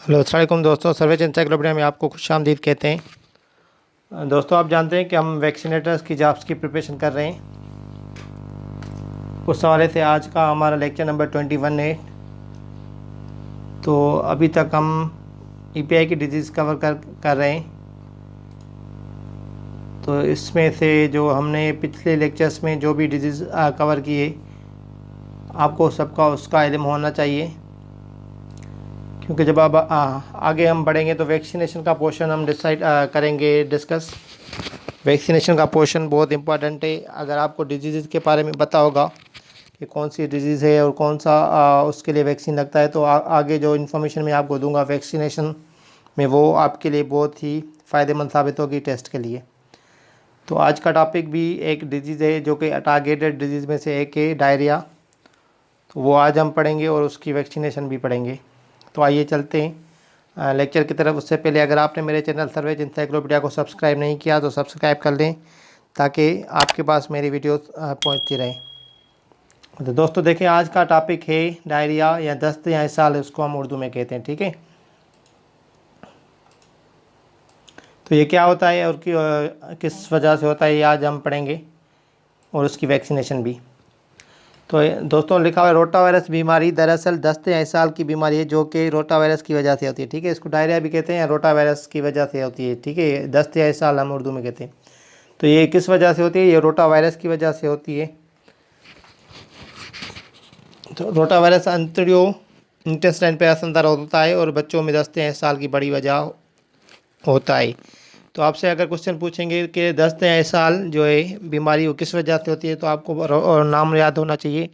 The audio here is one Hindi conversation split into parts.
हेलो अस्सलाम वालेकुम दोस्तों, सर्वेज एनसाइक्लोपीडिया में आपको खुशामदीद कहते हैं। दोस्तों, आप जानते हैं कि हम वैक्सीनेटर्स की जॉब्स की प्रिपरेशन कर रहे हैं। उस हवाले से आज का हमारा लेक्चर नंबर 21 है। तो अभी तक हम ईपीआई की डिजीज़ कवर कर रहे हैं। तो इसमें से जो हमने पिछले लेक्चर्स में जो भी डिजीज़ कवर किए, आपको सबका उसका इल्म होना चाहिए, क्योंकि जब अब आगे हम बढ़ेंगे तो वैक्सीनेशन का पोर्शन हम करेंगे डिस्कस। वैक्सीनेशन का पोर्शन बहुत इंपॉर्टेंट है। अगर आपको डिजीज़ के बारे में पता होगा कि कौन सी डिजीज़ है और कौन सा उसके लिए वैक्सीन लगता है, तो आगे जो इन्फॉर्मेशन मैं आपको दूंगा वैक्सीनेशन में, वो आपके लिए बहुत ही फ़ायदेमंद साबित होगी टेस्ट के लिए। तो आज का टॉपिक भी एक डिजीज़ है जो कि टारगेटेड डिजीज़ में से एक है, डायरिया। तो वो आज हम पढ़ेंगे और उसकी वैक्सीनेशन भी पढ़ेंगे। तो आइए चलते हैं लेक्चर की तरफ। उससे पहले अगर आपने मेरे चैनल सर्वेज एनसाइक्लोपीडिया को सब्सक्राइब नहीं किया तो सब्सक्राइब कर लें, ताकि आपके पास मेरी वीडियोस पहुंचती रहें। तो दोस्तों देखिए, आज का टॉपिक है डायरिया या दस्त या इसहाल, उसको हम उर्दू में कहते हैं। ठीक है, तो ये क्या होता है और किस वजह से होता है, ये आज हम पढ़ेंगे, और उसकी वैक्सीनेशन भी। तो दोस्तों, लिखा हुआ है रोटा वायरस बीमारी दरअसल दस्त या इसहाल की बीमारी है, जो कि रोटा वायरस की वजह से होती है। ठीक है, इसको डायरिया भी कहते हैं या रोटा वायरस की वजह से होती है। ठीक है, दस्त या इसहाल हम उर्दू में कहते हैं। तो ये किस वजह से होती है? ये रोटा वायरस की वजह से होती है। तो रोटा वायरस अंतड़ियों इंटेस्टाइन पर असरदार होता है और बच्चों में दस्त या इसहाल की बड़ी वजह होता है। तो आपसे अगर क्वेश्चन पूछेंगे कि दस्त या इसहाल जो है बीमारी वो किस वजह से होती है, तो आपको नाम याद होना चाहिए,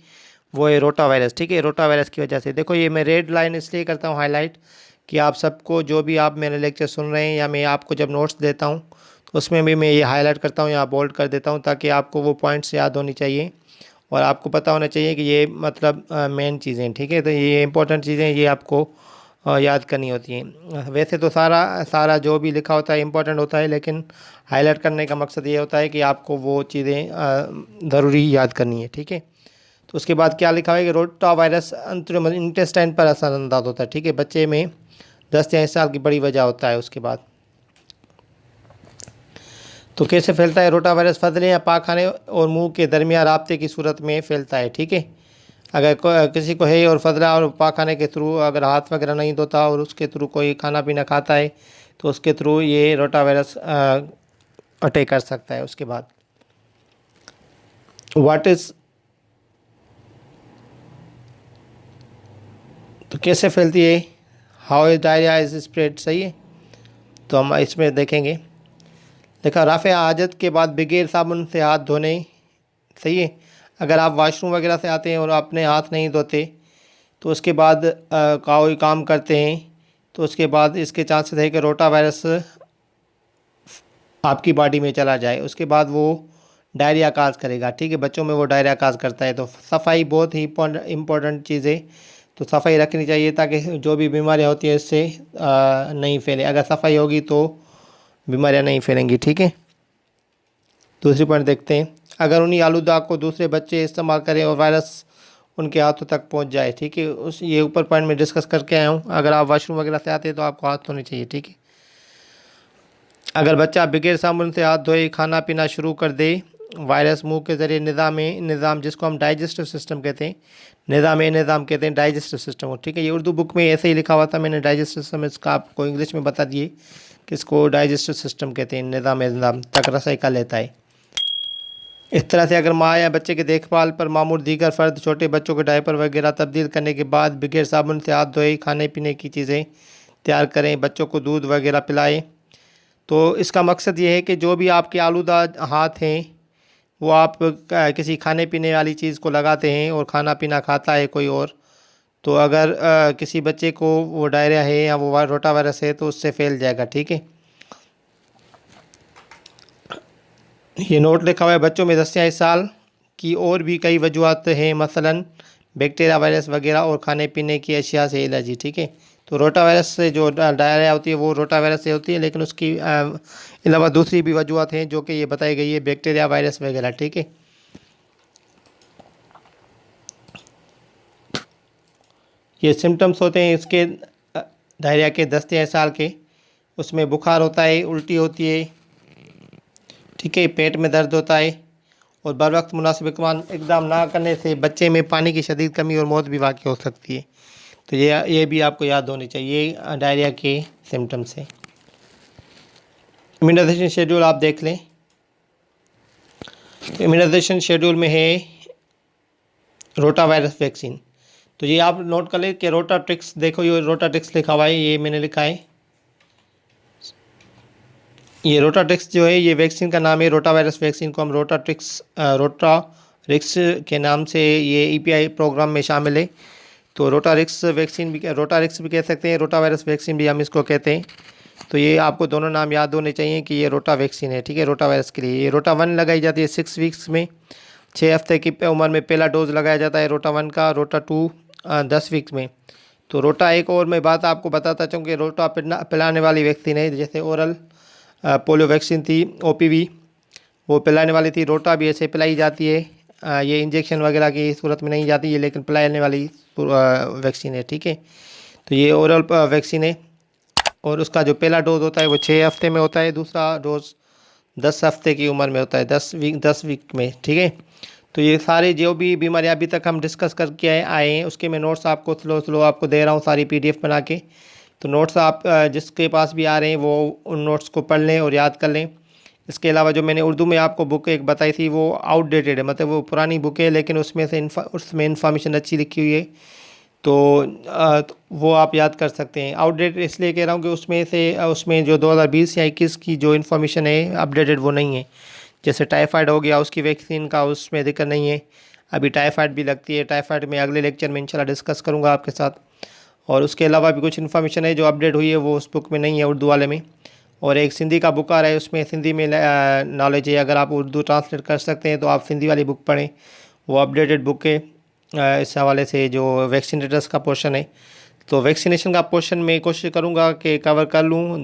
वो है रोटा वायरस। ठीक है, रोटा वायरस की वजह से। देखो, ये मैं रेड लाइन इसलिए करता हूँ हाईलाइट, कि आप सबको जो भी आप मेरे लेक्चर सुन रहे हैं या मैं आपको जब नोट्स देता हूँ तो उसमें भी मैं ये हाईलाइट करता हूँ या बोल्ड कर देता हूँ, ताकि आपको वो पॉइंट्स याद होनी चाहिए और आपको पता होना चाहिए कि ये मतलब मेन चीज़ें। ठीक है, तो ये इंपॉर्टेंट चीज़ें ये आपको याद करनी होती हैं। वैसे तो सारा सारा जो भी लिखा होता है इंपॉर्टेंट होता है, लेकिन हाईलाइट करने का मकसद ये होता है कि आपको वो चीज़ें ज़रूरी याद करनी है। ठीक है, तो उसके बाद क्या लिखा है कि रोटा वायरस इंटेस्टाइन पर असरअंदाज होता है। ठीक है, बच्चे में दस्त या इसहाल की बड़ी वजह होता है। उसके बाद तो कैसे फैलता है? रोटा वायरस फजले या पाखाने और मुंह के दरमियान राब्ते की सूरत में फैलता है। ठीक है, अगर किसी को है और फजला और पाखाने के थ्रू अगर हाथ वगैरह नहीं धोता और उसके थ्रू कोई खाना पीना खाता है, तो उसके थ्रू ये रोटा वायरस अटैक कर सकता है। उसके बाद व्हाट इज़, तो कैसे फैलती है? How is diarrhoea is spread. सही है, तो हम इसमें देखेंगे। देखा, राफ़े हाजत के बाद बगैर साबुन से हाथ धोने। सही है, अगर आप वाशरूम वगैरह से आते हैं और अपने हाथ नहीं धोते, तो उसके बाद कोई काम करते हैं, तो उसके बाद इसके चांसेस है कि रोटा वायरस आपकी बॉडी में चला जाए। उसके बाद वो डायरिया काज करेगा। ठीक है, बच्चों में वो डायरिया काज करता है। तो सफाई बहुत ही इम्पोर्टेंट चीज़ है। तो सफाई रखनी चाहिए ताकि जो भी बीमारियाँ होती है इससे नहीं फैले। अगर सफाई होगी तो बीमारियाँ नहीं फैलेंगी। ठीक है, दूसरी पॉइंट देखते हैं। अगर उन्हीं आलूदा को दूसरे बच्चे इस्तेमाल करें और वायरस उनके हाथों तक पहुंच जाए। ठीक है, उस ये ऊपर पॉइंट में डिस्कस करके आया हूँ। अगर आप वॉशरूम वगैरह से आते हैं तो आपको हाथ धोने चाहिए। ठीक है, अगर बच्चा बगैर साबुन से हाथ धोए खाना पीना शुरू कर दे, वायरस मुंह के ज़रिए निज़ाम जिसको हम डाइजेस्टिव सिस्टम कहते हैं, निज़ाम कहते हैं डाइजेस्टिव सिस्टम को। ठीक है, ये उर्दू बुक में ऐसे ही लिखा हुआ था, मैंने डाइजेस्टिव सिस्टम इसका आपको इंग्लिश में बता दिए कि इसको डाइजेस्टिव सिस्टम कहते हैं। निज़ाम तक रसाई कर लेता है। इस तरह से अगर माँ या बच्चे की देखभाल पर मामूर दीगर फ़र्द छोटे बच्चों के डायपर वगैरह तब्दील करने के बाद बगैर साबुन से हाथ धोए खाने पीने की चीज़ें तैयार करें, बच्चों को दूध वगैरह पिलाएं, तो इसका मकसद ये है कि जो भी आपके आलूदा हाथ हैं वो आप किसी खाने पीने वाली चीज़ को लगाते हैं और खाना पीना खाता है कोई और, तो अगर किसी बच्चे को वो डायरिया है या वो रोटा वायरस है तो उससे फैल जाएगा। ठीक है, ये नोट लिखा हुआ है। बच्चों में दस्त या इसहाल की और भी कई वजूहत हैं, मसलन बैक्टीरिया वायरस वगैरह और खाने पीने की अशिया से एलर्जी। ठीक है, तो रोटा वायरस से जो डायरिया होती है वो रोटा वायरस से होती है, लेकिन उसकी अलावा दूसरी भी वजूहत हैं जो कि ये बताई गई है, बैक्टीरिया वायरस वगैरह। ठीक है, ये सिम्टम्स होते हैं इसके। डायरिया के 10 या साल के, उसमें बुखार होता है, उल्टी होती है, ठीक है, पेट में दर्द होता है, और बर वक्त मुनासिब इक़दाम ना करने से बच्चे में पानी की शदीद कमी और मौत भी वाक़ई हो सकती है। तो ये भी आपको याद होनी चाहिए डायरिया के सिम्टम्स से। इम्यूनाइजेशन शेड्यूल आप देख लें। तो इम्यूनाइजेशन शेड्यूल में है रोटा वायरस वैक्सीन। तो ये आप नोट कर लें कि रोटाट्रिक्स, देखो ये रोटाट्रिक्स लिखा हुआ है, ये मैंने लिखा है। ये रोटाट्रिक्स जो है ये वैक्सीन का नाम है। रोटा वायरस वैक्सीन को हम रोटारिक्स के नाम से ये ईपीआई प्रोग्राम में शामिल है। तो रोटारिक्स वैक्सीन भी, रोटारिक्स भी कह सकते हैं, रोटा वायरस वैक्सीन भी हम इसको कहते हैं। तो ये आपको दोनों नाम याद होने चाहिए कि ये रोटा वैक्सीन है, ठीक है, रोटा वायरस के लिए। ये रोटा 1 लगाई जाती है 6 वीक्स में, 6 हफ्ते की उम्र में पहला डोज लगाया जाता है रोटा 1 का। रोटा 2 10 वीक्स में। तो रोटा एक और मैं बात आपको बताता चाहूँ कि रोटा पिलाने वाली वैक्सीन है, जैसे ओरल पोलियो वैक्सीन थी ओपीवी, वो पिलाने वाली थी। रोटा भी ऐसे पिलाई जाती है, ये इंजेक्शन वगैरह की सूरत में नहीं जाती है, लेकिन पिलाने वाली वैक्सीन है, ठीक है। तो ये ओरल वैक्सीन है, और उसका जो पहला डोज होता है वो 6 हफ्ते में होता है, दूसरा डोज 10 हफ्ते की उम्र में होता है, 10 वीक में, ठीक है। तो ये सारे जो भी बीमारियाँ अभी तक हम डिस्कस करके आए हैं, उसके मैं नोट्स आपको स्लो आपको दे रहा हूँ, सारी PDF बना के। तो नोट्स आप जिसके पास भी आ रहे हैं वो उन नोट्स को पढ़ लें और याद कर लें। इसके अलावा जो मैंने उर्दू में आपको बुक एक बताई थी वो आउटडेटेड है, मतलब वो पुरानी बुक है, लेकिन उसमें इन्फॉर्मेशन अच्छी लिखी हुई है। तो वो आप याद कर सकते हैं। आउटडेटेड इसलिए कह रहा हूँ कि उसमें जो 2020 या 21 की जो इन्फॉर्मेशन है अपडेटेड वो नहीं है। जैसे टाइफाइड हो गया, उसकी वैक्सीन का उसमें जिक्र नहीं है। अभी टाइफाइड भी लगती है, टाइफाइड में अगले लेक्चर में इंशाल्लाह डिस्कस करूँगा आपके साथ। और उसके अलावा भी कुछ इन्फॉर्मेशन है जो अपडेट हुई है, वो उस बुक में नहीं है, उर्दू वाले में। और एक सिंधी का बुक आ रहा है, उसमें सिंधी में नॉलेज है। अगर आप उर्दू ट्रांसलेट कर सकते हैं तो आप सिंधी वाली बुक पढ़ें, वो अपडेटेड बुक है। इस हवाले से जो वैक्सीनेटर्स का पोर्शन है, तो वैक्सीनेशन का पोर्शन में कोशिश करूँगा कि कवर कर लूँ।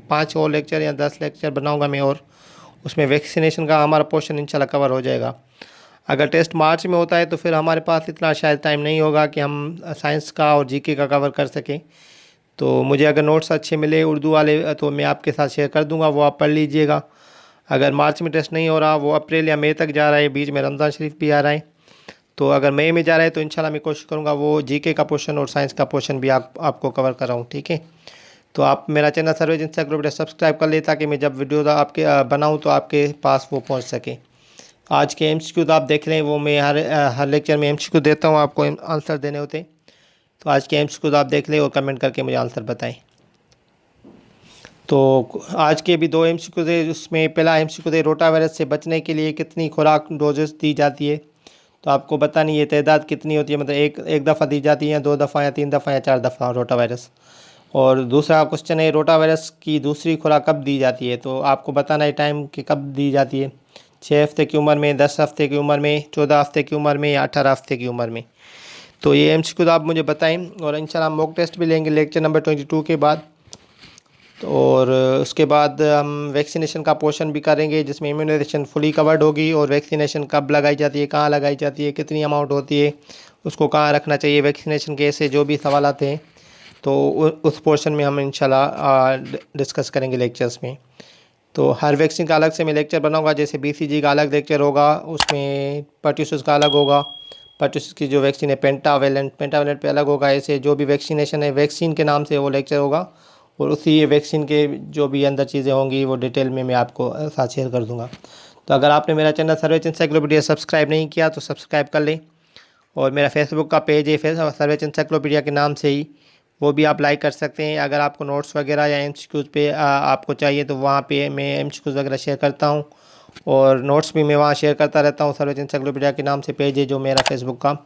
5 और लेक्चर या 10 लेक्चर बनाऊँगा मैं, और उसमें वैक्सीनेशन का हमारा पोर्शन इंशाल्लाह कवर हो जाएगा। अगर टेस्ट मार्च में होता है तो फिर हमारे पास इतना शायद टाइम नहीं होगा कि हम साइंस का और जीके का कवर कर सकें। तो मुझे अगर नोट्स अच्छे मिले उर्दू वाले तो मैं आपके साथ शेयर कर दूंगा, वो आप पढ़ लीजिएगा। अगर मार्च में टेस्ट नहीं हो रहा, वो अप्रैल या मई तक जा रहा है, बीच में रमज़ान शरीफ भी आ रहा है, तो अगर मई में जा रहा है तो इंशाल्लाह मैं कोशिश करूँगा वो जीके का पोर्शन और साइंस का पोर्शन भी आपको कवर कराऊँ, ठीक है। तो आप मेरा चैनल सर्वेज एनसाइक्लोपीडिया सब्सक्राइब कर ले, ताकि मैं जब वीडियो आपके बनाऊँ तो आपके पास वो पहुँच सके। आज के MCQ तो आप देख लें, वो मैं हर लेक्चर में MCQ देता हूँ, आपको आंसर देने होते हैं। तो आज के MCQ तो आप देख लें और कमेंट करके मुझे आंसर बताएं। तो आज के भी 2 MCQ थे, उसमें पहला MCQ थे रोटा वायरस से बचने के लिए कितनी खुराक डोजेस दी जाती है। तो आपको बतानी ये तादाद कितनी होती है, मतलब एक दफ़ा दी जाती है, 2 दफ़ा या 3 दफ़ा या 4 दफ़ा रोटा वायरस। और दूसरा क्वेश्चन है रोटा वायरस की दूसरी खुराक कब दी जाती है। तो आपको बताना है टाइम कि कब दी जाती है, 6 हफ्ते की उम्र में, 10 हफ्ते की उम्र में, 14 हफ्ते की उम्र में या 18 हफ्ते की उम्र में। तो ये MCQ आप मुझे बताएं, और इंशाल्लाह हम मॉक टेस्ट भी लेंगे लेक्चर नंबर 22 के बाद। और उसके बाद हम वैक्सीनेशन का पोर्शन भी करेंगे, जिसमें इम्यूनाइजेशन फुली कवर्ड होगी, और वैक्सीनेशन कब लगाई जाती है, कहाँ लगाई जाती है, कितनी अमाउंट होती है, उसको कहाँ रखना चाहिए, वैक्सीनेशन के ऐसे जो भी सवालात हैं, तो उस पोर्शन में हम इंशाल्लाह डिस्कस करेंगे लेक्चर्स में। तो हर वैक्सीन का अलग से मैं लेक्चर बनाऊंगा, जैसे BCG का अलग लेक्चर होगा, उसमें पर्ट्यूसिस का अलग होगा, पर्ट्यूसिस की जो वैक्सीन है पेंटावेलेंट पे अलग होगा। ऐसे जो भी वैक्सीनेशन है वैक्सीन के नाम से वो लेक्चर होगा, और उसी वैक्सीन के जो भी अंदर चीज़ें होंगी वो डिटेल में मैं आपको साथ शेयर कर दूँगा। तो अगर आपने मेरा चैनल सर्वेज एनसाइक्लोपीडिया सब्सक्राइब नहीं किया तो सब्सक्राइब कर लें, और मेरा फेसबुक का पेज है सर्वेज एनसाइक्लोपीडिया के नाम से ही, वो भी आप लाइक कर सकते हैं। अगर आपको नोट्स वगैरह या MCQs पे आपको चाहिए तो वहाँ पे मैं MCQs वगैरह शेयर करता हूँ, और नोट्स भी मैं वहाँ शेयर करता रहता हूँ। सर्वेज एनसाइक्लोपीडिया के नाम से पेज है जो मेरा फेसबुक का।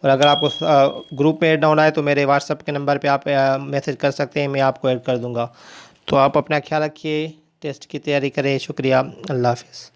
और अगर आपको ग्रुप में ऐड होना है तो मेरे व्हाट्सएप के नंबर पे आप मैसेज कर सकते हैं, मैं आपको ऐड कर दूँगा। तो आप अपना ख्याल रखिए, टेस्ट की तैयारी करें। शुक्रिया, अल्लाह हाफ़िज़।